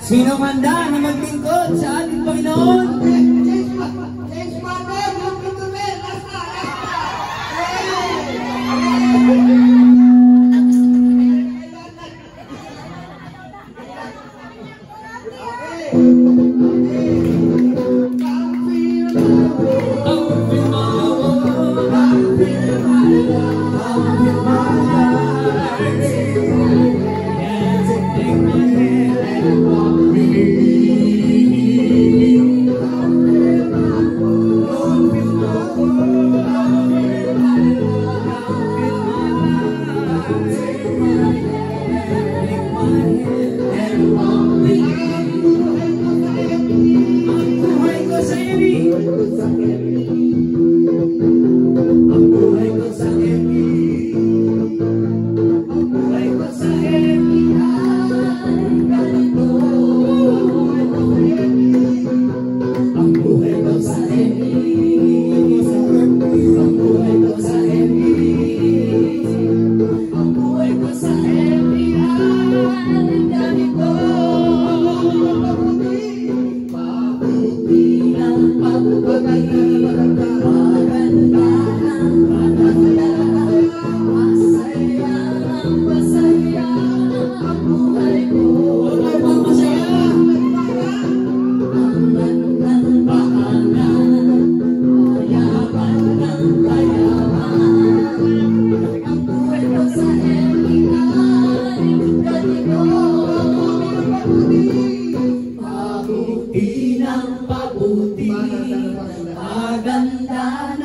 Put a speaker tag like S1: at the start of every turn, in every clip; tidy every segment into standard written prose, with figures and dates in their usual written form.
S1: Sino manda na maglingkod sa ating Panginoon?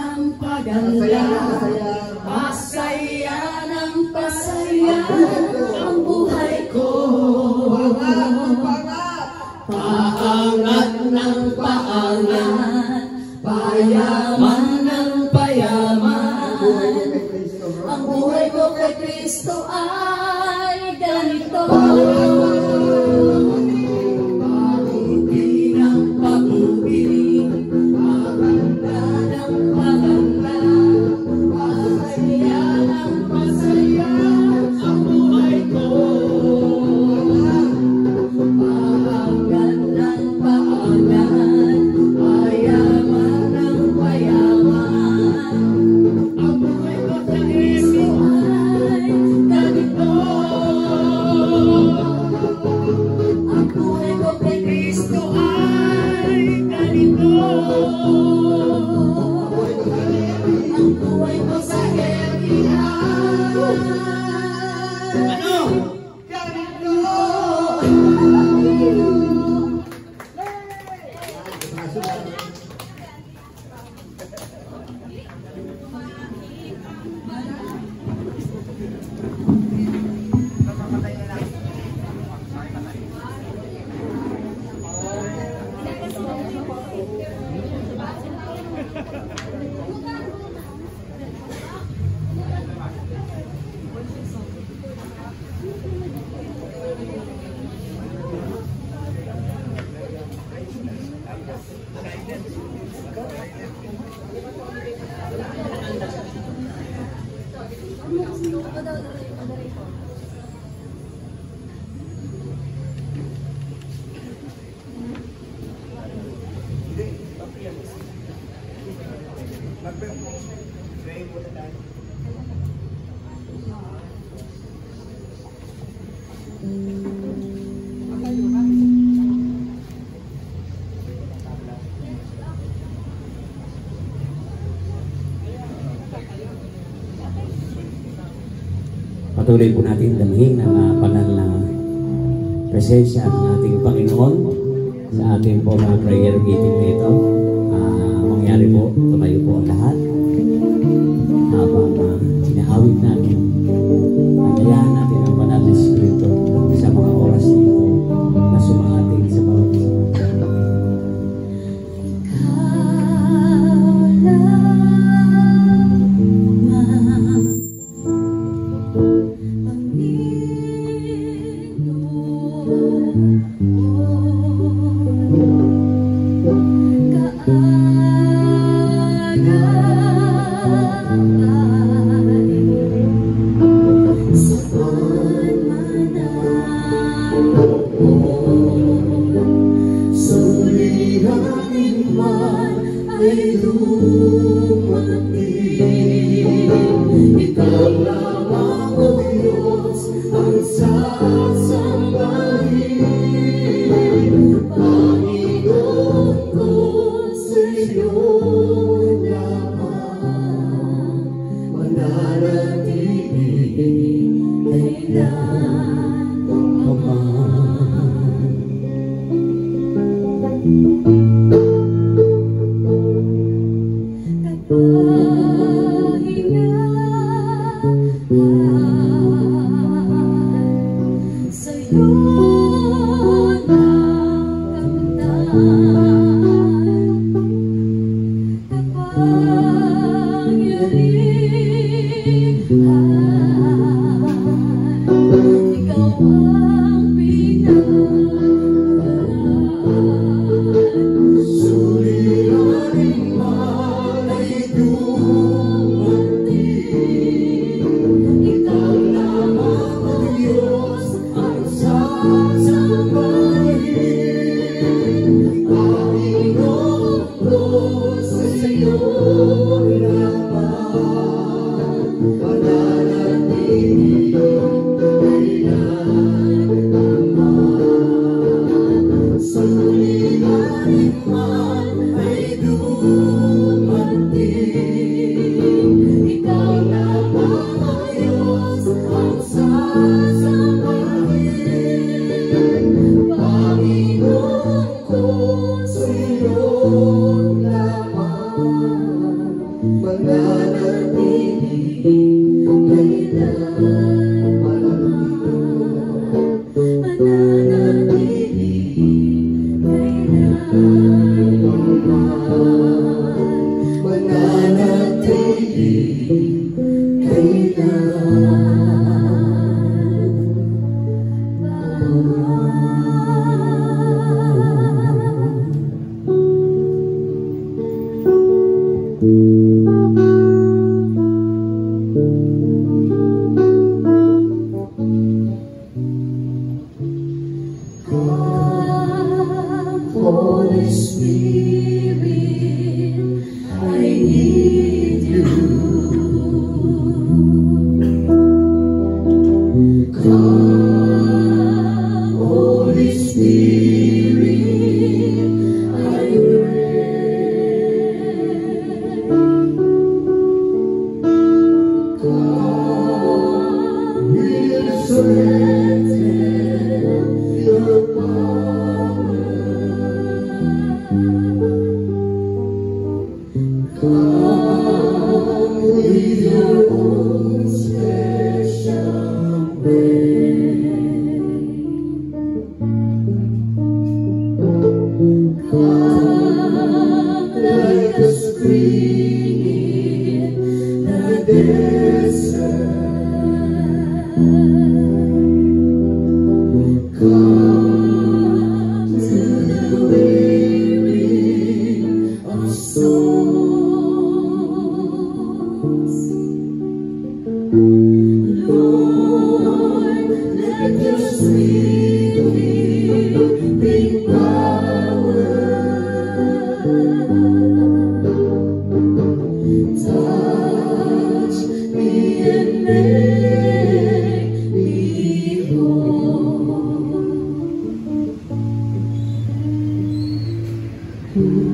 S2: ng paganda, pasaya ng pasaya ang buhay ko. Paangat ng paangat, payaman ng payaman, ang buhay ko kay Kristo ay ganito. Pagubi ng pagubi, maganda ng maganda, masaya ng masaya ang buhay ko. Paangat ng paangat, payaman ng payaman, ang buhay ko sa Kristo ay ganito. Ang buhay ko kay Kristo ay ganito. Ang buhay ko sa Elian. Ano? Ganito.
S3: Patuloy po natin damhin ang banal na presensya ng ating Panginoon sa ating po mga prayer meeting na ito. Mangyari po, tumayo po ang lahat habang sinahawig natin, nagyayahan natin ang banal na Espiritu sa mga oras na ito na sumahating sa bawat isa.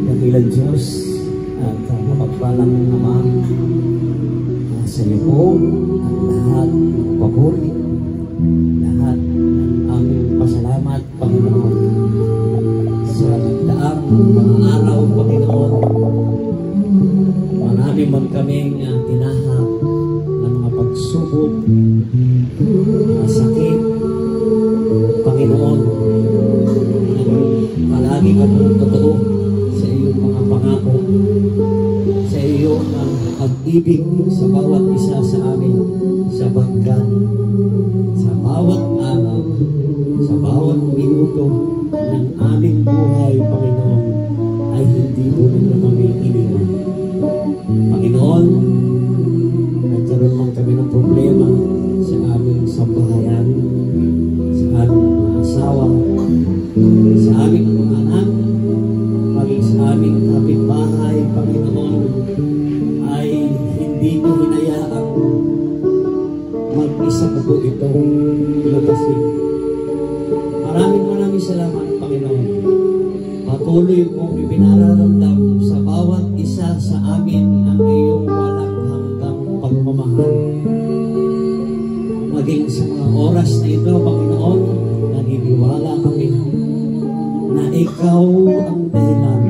S3: Dakilang Diyos at mapagpalang Ama, sa iyo po ang lahat ng papuri, lahat ng aming pasalamat, Panginoon, sa daang mga araw, Panginoon. Marami man kaming tinahak ng mga pagsubok, mga sakit, Panginoon. Palagi kami totoo sa iyong mga pangako, sa iyong pag-ibig sa bawat isa sa amin, sapagkat sa bawat araw, sa bawat minuto ng aming buhay, Panginoon, ay hindi mo na kami iniwan. Panginoon, nagkaroon man kami ng problema sa aming sambahayan, sa aming mga asawa, sa aming mga anak, maging sa aming kapitbahay, Panginoon, ay hindi nyo hinayaang mag-isa ko po itong lumasin. Maraming salamat, Panginoon. Patuloy mong ipinararamdam sa bawat isa sa amin ang iyong walang hanggang pagmamahal. Maging sa mga oras na ito, Panginoon, naniniwala kami na ikaw ang dahilan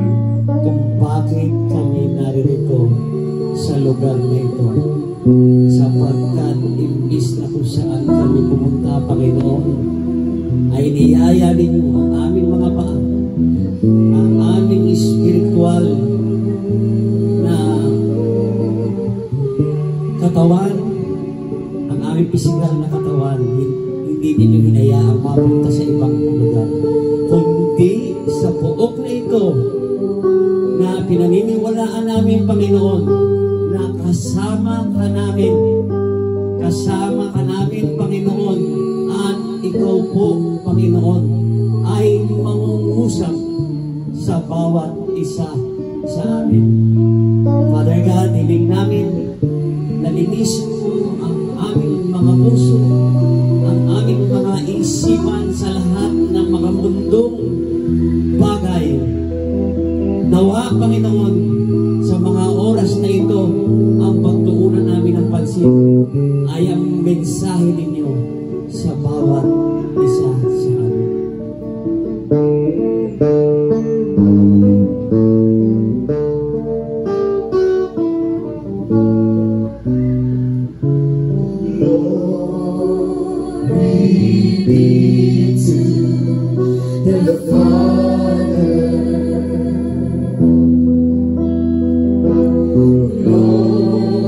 S3: kung bakit kami naririto sa lugar na ito. Sapagkat imbis na kung saan kami pumunta, Panginoon, ay niyaya ninyo ang aming mga paa, ang aming spiritual na katawan, ang aming pisikal na katawan. Hindi ninyo hinayaang mapunta sa ibang lugar, kundi sa puok na ito na pinaniniwalaan namin, Panginoon, na kasama ka namin, Panginoon, at ikaw po, Panginoon, ay mangungusap sa bawat isa sa amin. Father God, hiling namin na linisin mo ang aming mga puso, ang aming mga isipan sa lahat ng mga mundong bagay. Nawa, Panginoon, sa mga oras na ito, ang pagtuunan namin ng pansin ay ang mensahe ninyo sa bawat isa sa amin.
S2: be to the Father. Glory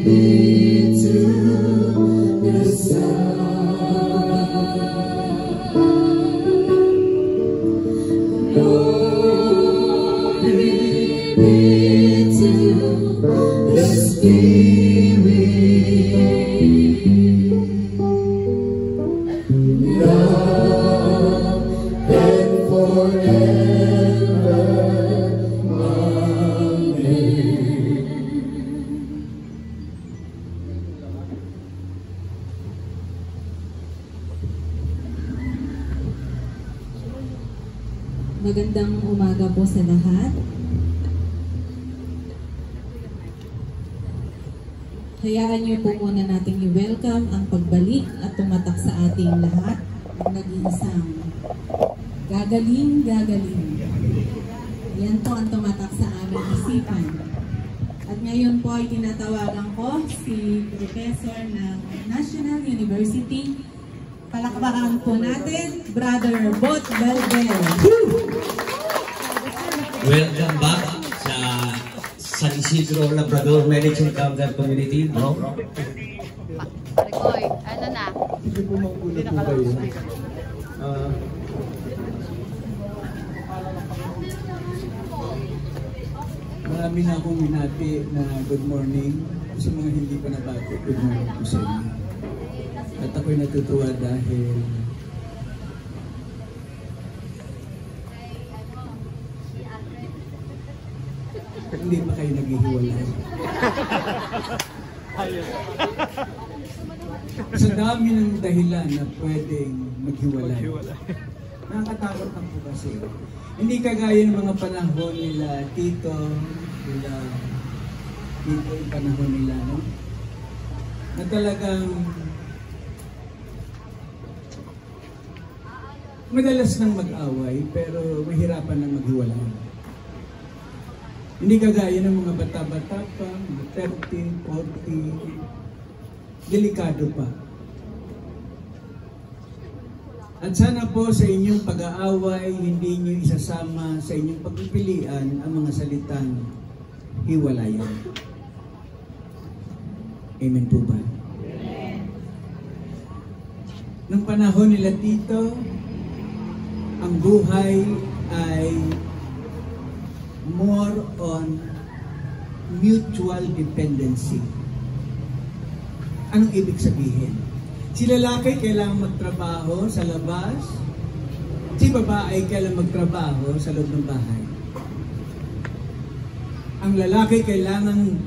S2: be to the Son. Glory be to the Spirit. Now and forever. Amen.
S4: Magandang umaga po sa lahat. Hayaan niyo po muna nating i-welcome ang pagbalik at tumatak sa ating lahat ng nag-iisang gagaling. Yan po ang tumatak sa aming isipan. At ngayon po ay tinatawagan ko si Professor ng National University. Palakpakan po natin, Brother Bot Belbel.
S3: Welcome back sa San Isidro Labrador Marriage Encounter Community, bro.
S5: Rekoy, ano na?
S6: Hindi po magulat po kayo. Marami na akong minati na good morning. Sa mga hindi pa nabati, good morning po sa inyo. At ako'y natutuwa dahil hindi pa kayo naghihiwalay. Sa dami ng dahilan na pwedeng maghiwalay. Nakakatakot lang po kasi. Hindi kagaya ng mga panahon nila Tito, yung panahon nila, no? Na talagang madalas nang mag-away pero mahirapan nang maghiwalay. Hindi kagaya ng mga bata-bata pa, mga 30, 40, delikado pa. At sana po sa inyong pag-aaway, hindi niyo isasama sa inyong pagpipilian ang mga salitang hiwalayan. Amen po ba? Nung panahon nila Tito, ang buhay ay more on mutual dependency. Anong ibig sabihin? Si lalaki kailangan magtrabaho sa labas, si babae kailangan magtrabaho sa loob ng bahay. Ang lalaki kailangan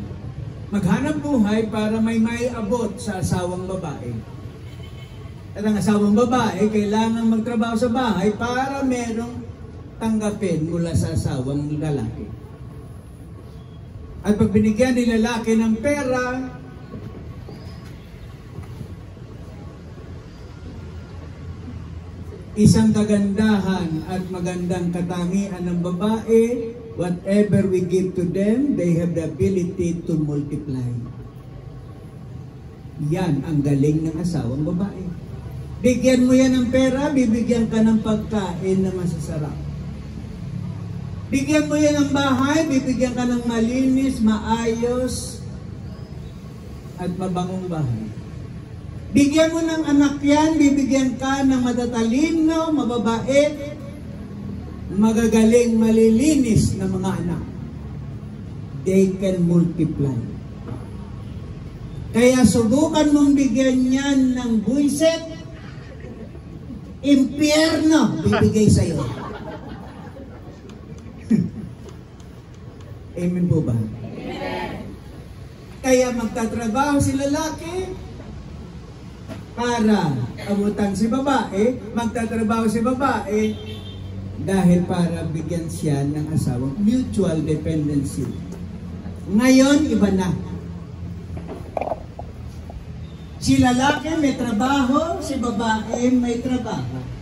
S6: maghanap buhay para may maiabot sa asawang babae. At ang asawang babae kailangan magtrabaho sa bahay para merong tanggapin mula sa asawang lalaki. At pag binigyan ni lalaki ng pera, isang kagandahan at magandang katangian ng babae, whatever we give to them, they have the ability to multiply. Yan ang galing ng asawang babae. Bigyan mo yan ng pera, bibigyan ka ng pagkain na masasarap. Bigyan mo yan ng bahay, bibigyan ka ng malinis, maayos, at mabangong bahay. Bigyan mo ng anak yan, bibigyan ka ng matatalino, mababait, magagaling, malilinis na mga anak. They can multiply. Kaya subukan mong bigyan yan ng buwiset, impyerno bibigay sa'yo. Amen po ba? Amen. Kaya magtatrabaho si lalaki para abutan si babae, magtatrabaho si babae dahil para bigyan siya ng asawang mutual dependency. Ngayon, iba na. Si lalaki may trabaho, si babae may trabaho.